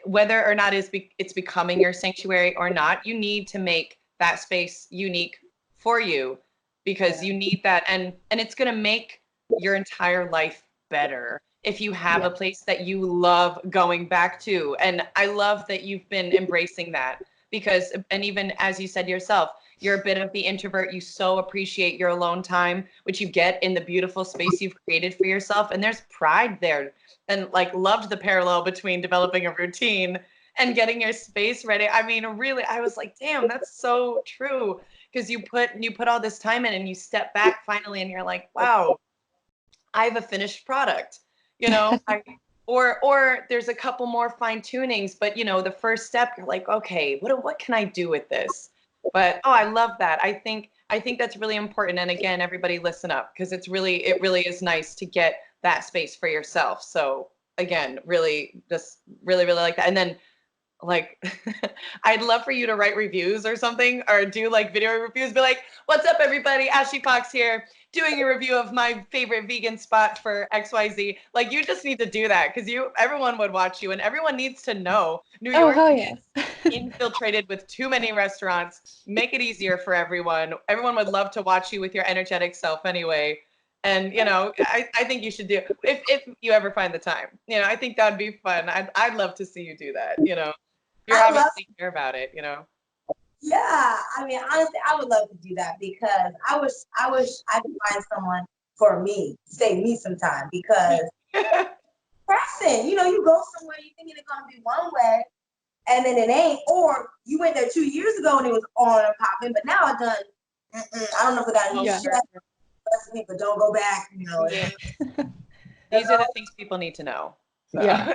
whether or not it's becoming your sanctuary or not, you need to make that space unique for you because you need that and it's going to make your entire life better if you have a place that you love going back to. And I love that you've been embracing that because, and even as you said yourself, you're a bit of the introvert. You so appreciate your alone time, which you get in the beautiful space you've created for yourself. And there's pride there. And like loved the parallel between developing a routine and getting your space ready. I mean, really, I was like, damn, that's so true. Because you put all this time in and you step back finally and you're like, wow, I have a finished product, you know, or there's a couple more fine tunings, but you know, the first step, you're like, okay, what can I do with this? But oh, I love that. I think that's really important. And again, everybody listen up because it really is nice to get that space for yourself. So again, really just really like that. And then like I'd love for you to write reviews or something or do like video reviews, be like, what's up everybody, Ashley Fox here doing a review of my favorite vegan spot for XYZ. Like you just need to do that because everyone would watch you and everyone needs to know New York is infiltrated with too many restaurants. Make it easier for everyone. Everyone would love to watch you with your energetic self anyway. And you know, I think you should do if you ever find the time. You know, I think that'd be fun. I'd love to see you do that. You know, you're obviously care about it. You know. Yeah, I mean, honestly, I would love to do that because I wish I could find someone for me, save me some time because pressing. You know, you go somewhere you thinking it's gonna be one way, and then it ain't, or you went there 2 years ago and it was on and popping, but now it's done. I don't know if it got any chef recipe, but don't go back. You know. Yeah. These are the things people need to know. So. Yeah.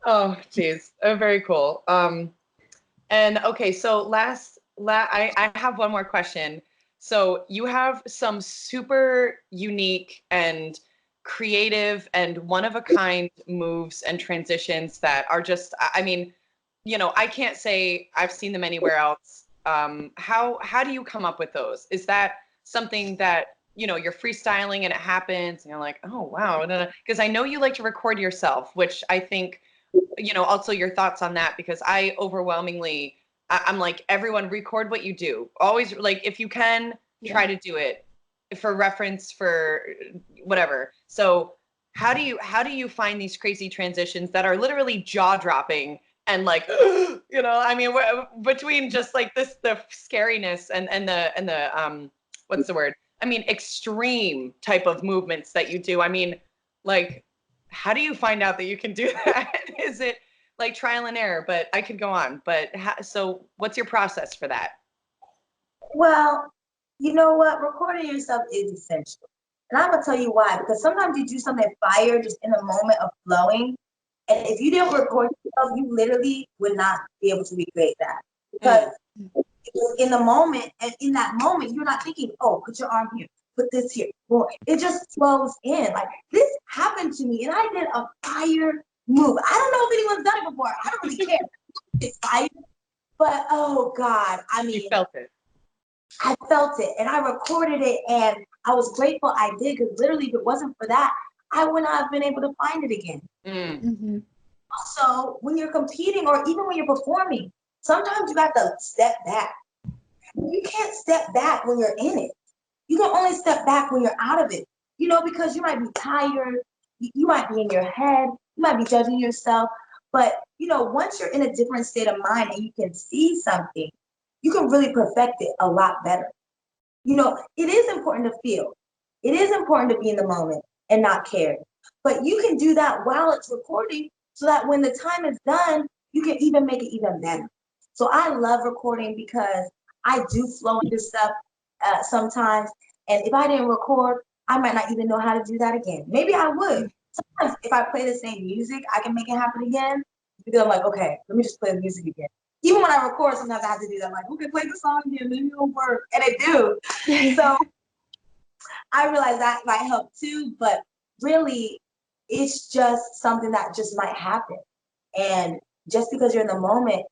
Oh, geez. Oh, very cool. And okay, so I have one more question. So you have some super unique and creative and one of a kind moves and transitions that are just, I mean, you know, I can't say I've seen them anywhere else. How do you come up with those? Is that something that, you know, you're freestyling and it happens and you're like, oh, wow. Because I know you like to record yourself, which I think, you know, also your thoughts on that, because I overwhelmingly, I'm like, everyone record what you do. Always, like, if you can, try to do it for reference, for whatever. So how do you find these crazy transitions that are literally jaw dropping and like, you know, I mean, between just like this, the scariness and the what's the word? I mean, extreme type of movements that you do. I mean, like, how do you find out that you can do that? Is it like trial and error? But I could go on. But so what's your process for that? Well, you know what? Recording yourself is essential. And I'm gonna tell you why. Because sometimes you do something fire just in the moment of flowing. And if you didn't record yourself, you literally would not be able to recreate that. Because it was in the moment, and in that moment, you're not thinking, oh, put your arm here, put this here. Well, it just flows in. Like, this happened to me, and I did a fire move. I don't know if anyone's done it before. I don't really care. It's fire. But oh God, I mean, You felt it. I felt it, and I recorded it, and I was grateful I did, because literally, if it wasn't for that, I would not have been able to find it again. Mm-hmm. Also, when you're competing or even when you're performing, sometimes you have to step back. You can't step back when you're in it. You can only step back when you're out of it, you know, because you might be tired, you might be in your head, you might be judging yourself. But, you know, once you're in a different state of mind and you can see something, you can really perfect it a lot better. You know, it is important to feel. It is important to be in the moment and not care. But you can do that while it's recording so that when the time is done, you can even make it even better. So I love recording because I do flow into stuff sometimes. And if I didn't record, I might not even know how to do that again. Maybe I would. Sometimes if I play the same music, I can make it happen again. Because I'm like, okay, let me just play the music again. Even when I record, sometimes I have to do that. I'm like, okay, play the song again, maybe it'll work. And it do. So I realize that might help too, but really, it's just something that just might happen. And just because you're in the moment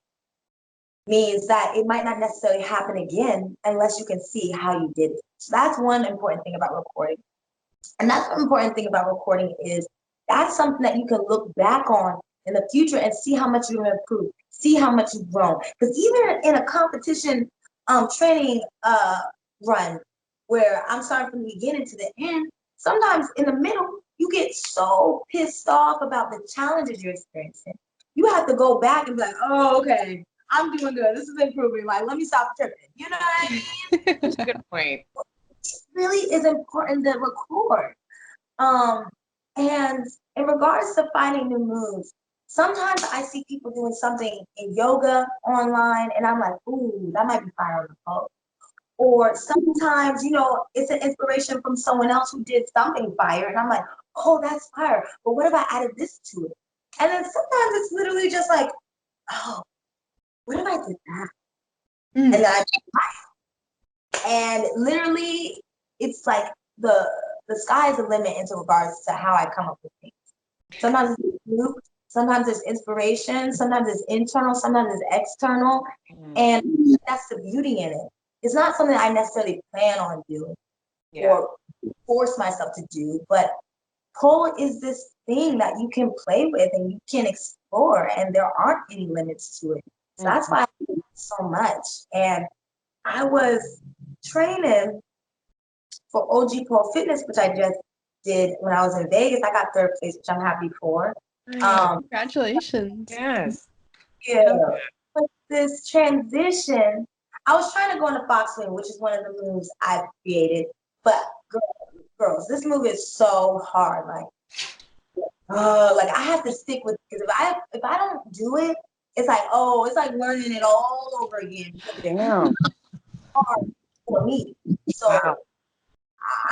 means that it might not necessarily happen again unless you can see how you did it. So that's one important thing about recording. Another important thing about recording is that's something that you can look back on in the future and see how much you've improved, see how much you've grown. Because even in a competition training run where I'm starting from the beginning to the end, sometimes in the middle, you get so pissed off about the challenges you're experiencing. You have to go back and be like, oh, okay, I'm doing good. This is improving. Like, let me stop tripping. You know what I mean? That's a good point. It really is important to record. And in regards to finding new moves, sometimes I see people doing something in yoga online, and I'm like, ooh, that might be fire on the pole. Or sometimes, you know, it's an inspiration from someone else who did something fire, and I'm like, oh, that's fire. But what if I added this to it? And then sometimes it's literally just like, oh, what if I did that? And then I and literally, it's like the sky is the limit in regards to how I come up with things. Sometimes it's new, sometimes it's inspiration, sometimes it's internal, sometimes it's external, and that's the beauty in it. It's not something I necessarily plan on doing or force myself to do, but pole is this thing that you can play with and you can explore, and there aren't any limits to it. So that's why I love it so much. And I was training for OG Pole Fitness, which I just did when I was in Vegas. I got third place, which I'm happy for. Congratulations. Yes. Yeah. But this transition, I was trying to go into Foxy, which is one of the moves I've created. But girls, this move is so hard. Like I have to stick with it, because if I don't do it, it's like, oh, it's like learning it all over again. Damn. Hard for me. So Wow.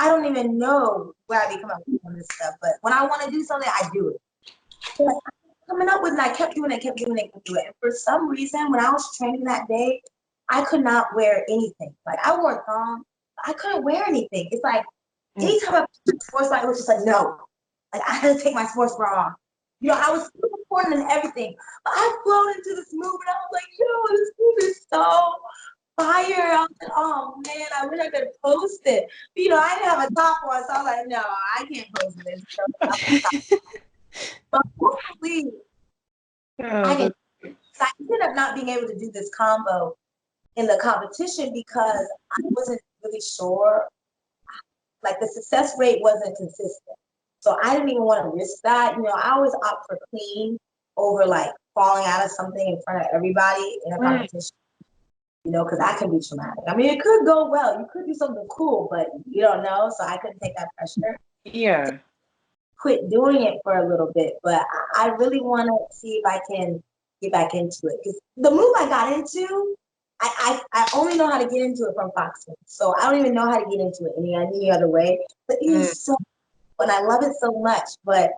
I don't even know where I be coming up with this stuff. But when I want to do something, I do it. So I kept coming up with it, and I kept doing it, kept doing it, kept doing it. And for some reason, when I was training that day, I could not wear anything. Like I wore a thong, but I couldn't wear anything. It's like anytime I put my sports bra, it was just like, no. Like I had to take my sports bra off. You know, I was still important and everything. But I flowed into this move, and I was like, yo, this move is so fire. I was like, oh man, I wish I could post it. But, you know, I didn't have a top on, so I was like, no, I can't post this. So, but hopefully I can. So I ended up not being able to do this combo in the competition because I wasn't really sure. Like the success rate wasn't consistent. So I didn't even want to risk that. You know, I always opt for clean over like falling out of something in front of everybody in a competition. You know, because that can be traumatic. I mean, it could go well. You could do something cool, but you don't know. So I couldn't take that pressure. Yeah. Quit doing it for a little bit, but I really want to see if I can get back into it. Because the move I got into, I only know how to get into it from Foxy. So I don't even know how to get into it any other way. But it is so, and I love it so much. But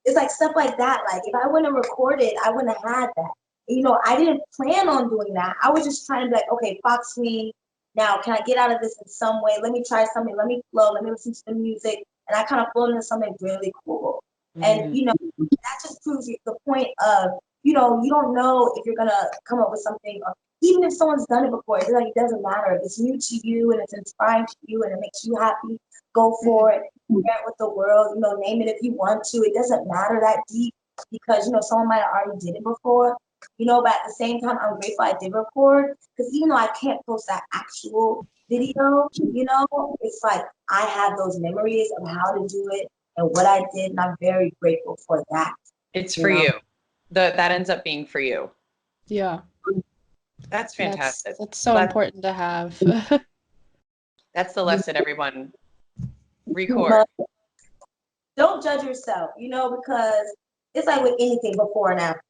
it's like stuff like that. Like if I wouldn't have recorded, I wouldn't have had that. You know, I didn't plan on doing that. I was just trying to be like, okay, Fox me. Now, can I get out of this in some way? Let me try something. Let me flow. Let me listen to the music. And I kind of flowed into something really cool. And, you know, that just proves the point of, you know, you don't know if you're going to come up with something. Or even if someone's done it before, it's like, it doesn't matter. If it's new to you and it's inspiring to you and it makes you happy, go for it. Share it with the world. You know, name it if you want to. It doesn't matter that deep because, you know, someone might have already did it before. You know, but at the same time, I'm grateful I did record because even though I can't post that actual video, you know, it's like I have those memories of how to do it and what I did, and I'm very grateful for that. It's for you. That ends up being for you. Yeah. That's fantastic. That's so important to have. That's the lesson, everyone. Record. Don't judge yourself, you know, because it's like with anything before and after.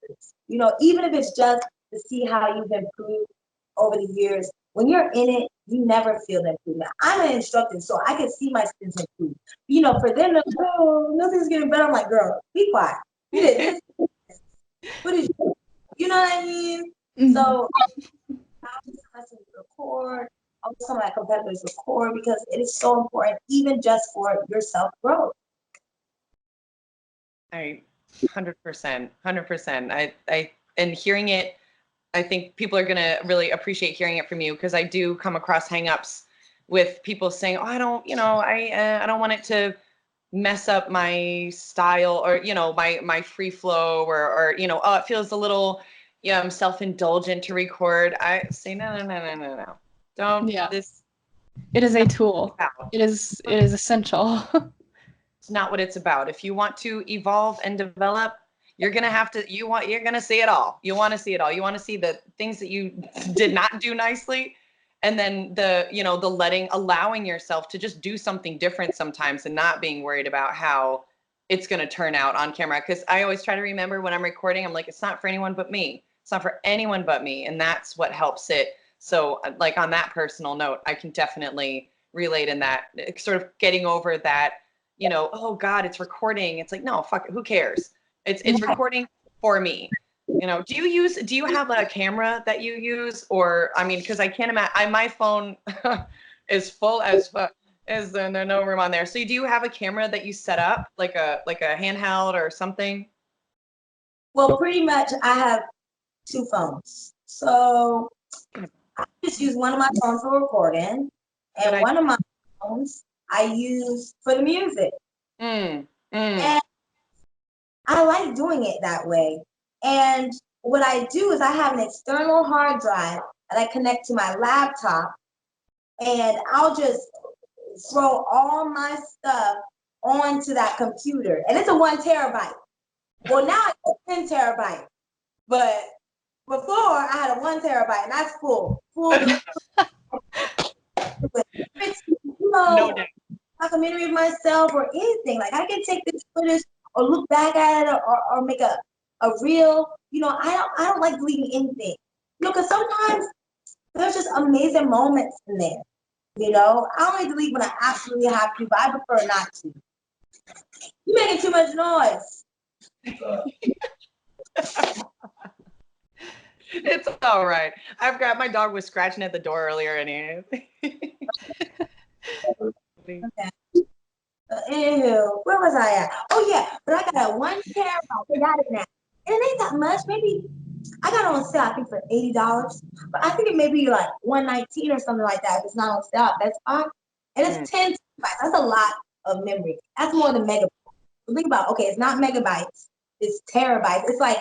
You know, even if it's just to see how you've improved over the years, when you're in it, you never feel the improvement. I'm an instructor, so I can see my students improve. You know, for them to, oh, nothing's getting better. I'm like, girl, be quiet. You did this. What did you? You know what I mean? So I just constantly record. I some of my competitors record because it is so important, even just for your self growth. 100%, 100%. And hearing it, I think people are gonna really appreciate hearing it from you because I do come across hangups with people saying, "Oh, I don't, you know, I don't want it to mess up my style or you know my free flow or you know, oh, it feels a little, you know, I'm self-indulgent to record." I say, no, don't. Yeah. This. It is a tool. It is essential. It's not what it's about. If you want to evolve and develop, you're gonna have to. You're gonna see it all. You want to see it all. You want to see the things that you did not do nicely, and then allowing yourself to just do something different sometimes, and not being worried about how it's gonna turn out on camera. Because I always try to remember when I'm recording, I'm like, it's not for anyone but me. It's not for anyone but me, and that's what helps it. So, like on that personal note, I can definitely relate in that sort of getting over that. You know, oh God, it's recording. It's like, no, fuck it, who cares? It's recording for me. You know, do you have a camera that you use? Or I mean, because I can't imagine my phone is full as fuck. Is there's no room on there. So do you have a camera that you set up, like a handheld or something? Well, pretty much I have two phones. So I just use one of my phones for recording and one of my phones I use for the music. And I like doing it that way. And what I do is I have an external hard drive that I connect to my laptop, and I'll just throw all my stuff onto that computer. And it's a 1 terabyte. Well, now it's 10 terabyte. But before I had a 1 terabyte, and that's full. No doubt. Documentary of myself or anything. Like I can take this footage or look back at it or make a reel. You know, I don't like deleting anything. You know, because sometimes there's just amazing moments in there. You know, I only delete when I absolutely have to, but I prefer not to. You're making too much noise. It's all right. I've got my dog was scratching at the door earlier and Okay. Ew, where was I at? Oh yeah, but I got a 1 terabyte. I got it now. And it ain't that much, maybe I got it on sale, I think for $80, but I think it may be like 119 or something like that. If it's not on sale, that's fine. And it's 10 gigabytes. That's a lot of memory. That's more than megabytes. So think about, okay, it's not megabytes, it's terabytes. It's like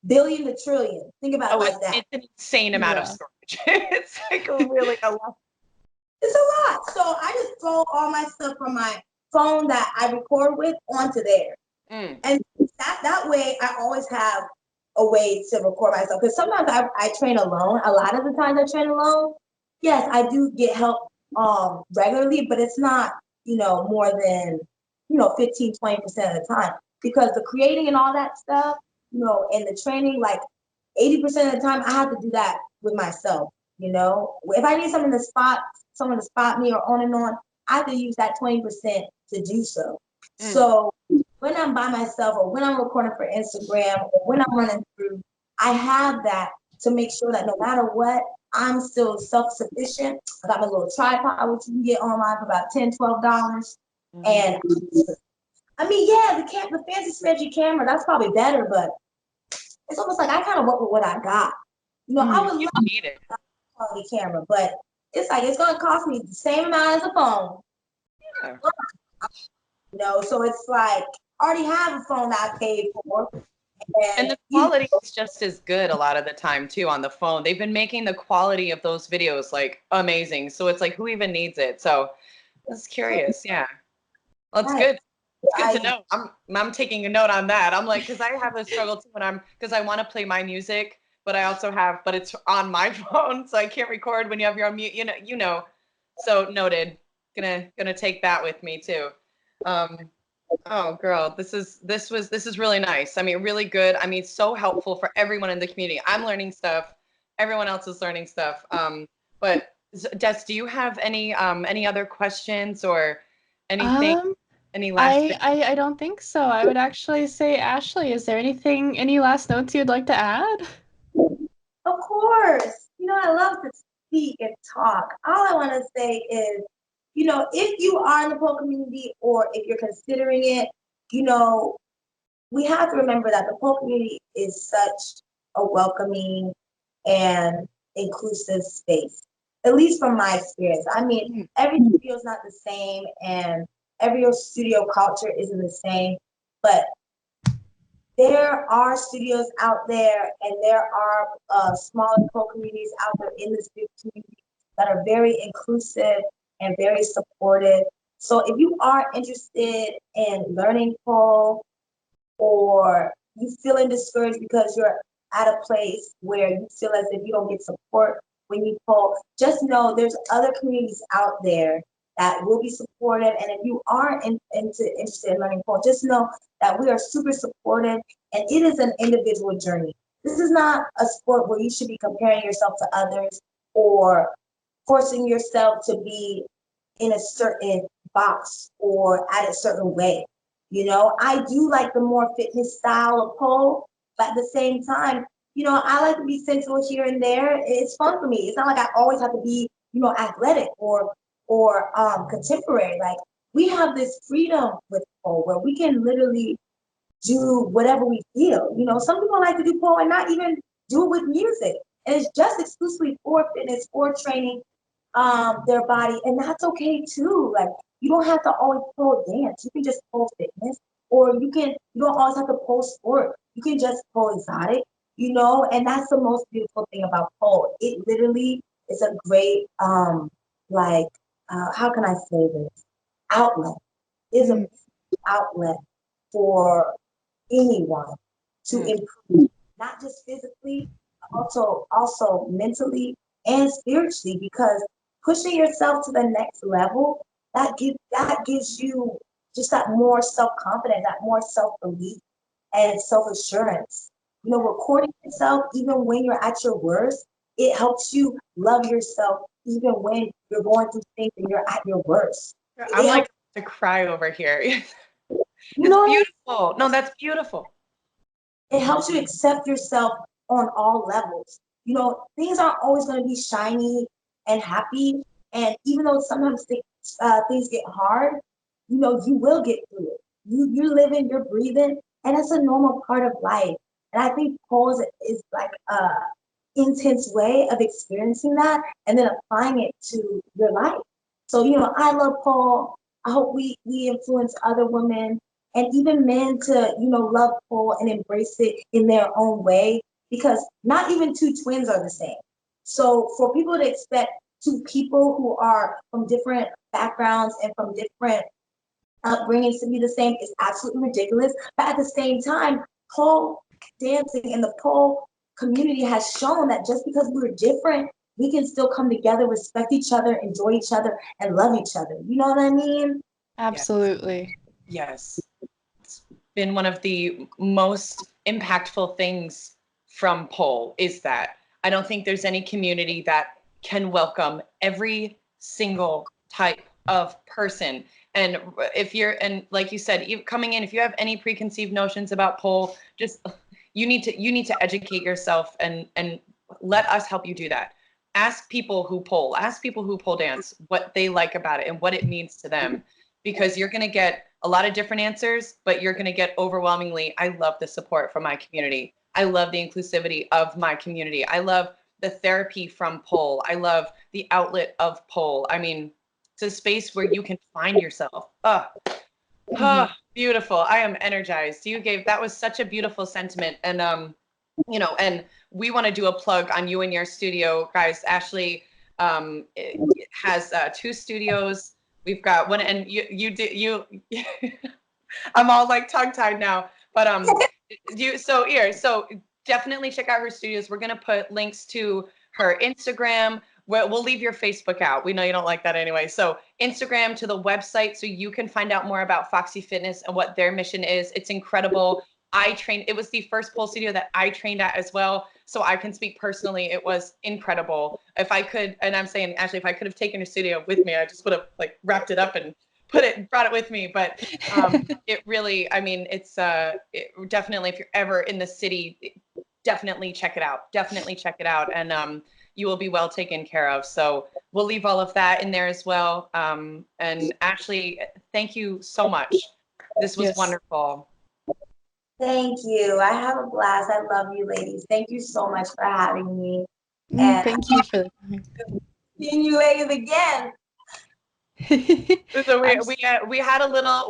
billion to trillion. Think about it like that. It's an insane amount of storage. It's like really a lot. It's a lot. So I just throw all my stuff from my phone that I record with onto there. And that way I always have a way to record myself. Because sometimes I train alone. A lot of the times I train alone. Yes, I do get help regularly, but it's not, more than, 15, 20% of the time. Because the creating and all that stuff, and the training, like 80% of the time I have to do that with myself. If I need someone to spot me or on and on, I have to use that 20% to do so. So when I'm by myself or when I'm recording for Instagram or when I'm running through, I have that to make sure that no matter what, I'm still self-sufficient. I got my little tripod, which you can get online for about $10, $12. And I mean, yeah, the fancy smancy camera, that's probably better, but it's almost like I kind of work with what I got. I would love need it. a quality camera, but it's like it's gonna cost me the same amount as a phone. Yeah. So it's like I already have a phone that I paid for. And the quality is just as good a lot of the time too on the phone. They've been making the quality of those videos like amazing. So it's like who even needs it? So I was curious. Yeah. Well, it's good. It's good to know. I'm taking a note on that. I'm like, because I have a struggle too because I want to play my music, but I also but it's on my phone, so I can't record when you have your own mute. So noted. Gonna take that with me too. Oh, girl, this is really nice. I mean, really good. I mean, so helpful for everyone in the community. I'm learning stuff. Everyone else is learning stuff. But Des, do you have any other questions or anything? Any last thing? I don't think so. I would actually say, Ashley, is there any last notes you'd like to add? Of course. I love to speak and talk. All I want to say is, if you are in the pole community or if you're considering it, we have to remember that the pole community is such a welcoming and inclusive space, at least from my experience. I mean, every studio is not the same and every studio culture isn't the same, but there are studios out there and there are smaller pole communities out there in this big community that are very inclusive and very supportive. So if you are interested in learning pole or you feeling discouraged because you're at a place where you feel as if you don't get support when you pole, just know there's other communities out there that will be supportive. And if you are interested in learning pole, just know that we are super supportive and it is an individual journey. This is not a sport where you should be comparing yourself to others or forcing yourself to be in a certain box or at a certain way. I do like the more fitness style of pole, but at the same time, I like to be sensual here and there. It's fun for me. It's not like I always have to be, athletic or contemporary. Like we have this freedom with pole where we can literally do whatever we feel. Some people like to do pole and not even do it with music. And it's just exclusively for fitness, for training their body. And that's okay too. Like you don't have to always pole dance. You can just pole fitness. Or you don't always have to pole sport. You can just pole exotic, and that's the most beautiful thing about pole. It literally is a great how can I say this? Outlet. Is a outlet for anyone to improve, not just physically, also mentally and spiritually, because pushing yourself to the next level, that gives you just that more self-confidence, that more self-belief and self-assurance. Recording yourself even when you're at your worst, it helps you love yourself even when you're going through things and you're at your worst. I'm like to cry over here. It's beautiful. No, that's beautiful. It helps you accept yourself on all levels. Things aren't always going to be shiny and happy. And even though sometimes things get hard, you will get through it. You're living, you're breathing, and that's a normal part of life. And I think pole is like a intense way of experiencing that and then applying it to your life. So, I love pole. I hope we influence other women and even men to, love pole and embrace it in their own way, because not even two twins are the same. So for people to expect two people who are from different backgrounds and from different upbringings to be the same is absolutely ridiculous. But at the same time, pole dancing and the pole community has shown that just because we're different, we can still come together, respect each other, enjoy each other, and love each other. You know what I mean? Absolutely. Yes. It's been one of the most impactful things from pole is that I don't think there's any community that can welcome every single type of person. And and like you said, coming in, if you have any preconceived notions about pole, just you need to educate yourself and let us help you do that. Ask people who pole dance, what they like about it and what it means to them, because you're going to get a lot of different answers, but you're going to get overwhelmingly, I love the support from my community. I love the inclusivity of my community. I love the therapy from pole. I love the outlet of pole. I mean, it's a space where you can find yourself. Beautiful. I am energized. That was such a beautiful sentiment. And, and we want to do a plug on you and your studio, guys. Ashley has 2 studios. We've got one, and you I'm all like tongue tied now, but so definitely check out her studios. We're gonna put links to her Instagram. We'll leave your Facebook out. We know you don't like that anyway. So Instagram, to the website, so you can find out more about Foxy Fitness and what their mission is. It's incredible. It was the first pole studio that I trained at as well. So I can speak personally. It was incredible. If I could, and I'm saying, Ashley, if I could have taken a studio with me, I just would have like wrapped it up and brought it with me. But it really, I mean, definitely, if you're ever in the city, definitely check it out. Definitely check it out. And you will be well taken care of. So we'll leave all of that in there as well. And Ashley, thank you so much. This was wonderful. Thank you. I have a blast. I love you, ladies. Thank you so much for having me. And thank you for seeing you ladies again. So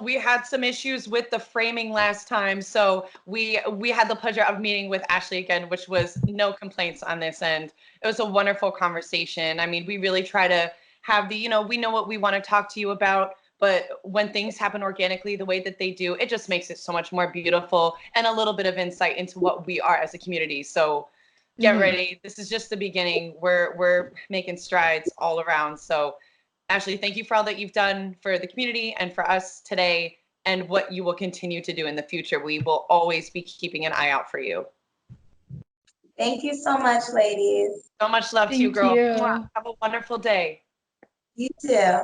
we had some issues with the framing last time, so we had the pleasure of meeting with Ashley again, which was no complaints on this end. It was a wonderful conversation. I mean, we really try to have we know what we want to talk to you about, but when things happen organically the way that they do, it just makes it so much more beautiful and a little bit of insight into what we are as a community. So get ready. This is just the beginning. We're making strides all around. So Ashley, thank you for all that you've done for the community and for us today, and what you will continue to do in the future. We will always be keeping an eye out for you. Thank you so much, ladies. So much love to you, girl. You. Have a wonderful day. You too.